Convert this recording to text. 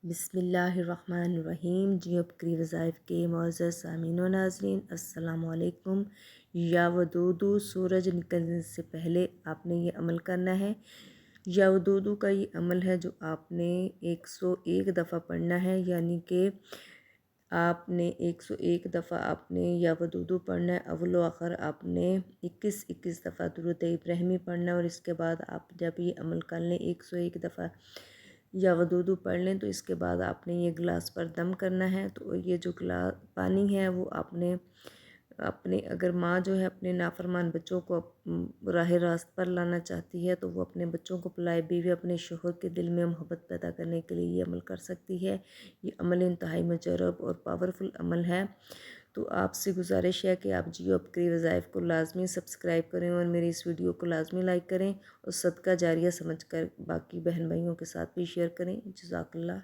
بسم اللہ الرحمن الرحیم۔ جیو بکری وظائف کے معزز سامعین و ناظرین، السلام علیکم۔ یا ودودو، سورج نکلنے سے پہلے آپ نے یہ عمل کرنا ہے۔ یا ودودو کا یہ عمل ہے جو آپ نے 101 دفعہ پڑھنا ہے، یعنی کہ آپ نے 101 دفعہ آپ نے یا ودودو پڑھنا ہے۔ اول و آخر آپ نے 21 دفعہ درود ابراہیمی پڑھنا ہے، اور اس کے بعد آپ جب یہ عمل کر لیں 101 دفعہ یا ودودو پڑھ لیں تو اس کے بعد آپ نے یہ گلاس پر دم کرنا ہے۔ تو یہ جو گلاس پانی ہے وہ آپ نے اپنے، اگر ماں جو ہے اپنے نافرمان بچوں کو راہ راست پر لانا چاہتی ہے تو وہ اپنے بچوں کو پلائے، بیوی اپنے شوہر کے دل میں محبت پیدا کرنے کے لیے یہ عمل کر سکتی ہے۔ یہ عمل انتہائی مجرب اور پاورفل عمل ہے۔ تو آپ سے گزارش ہے کہ آپ جیو بکری وظائف کو لازمی سبسکرائب کریں اور میری اس ویڈیو کو لازمی لائک کریں، اور صدقہ جاریہ سمجھ کر باقی بہن بھائیوں کے ساتھ بھی شیئر کریں۔ جزاک اللہ۔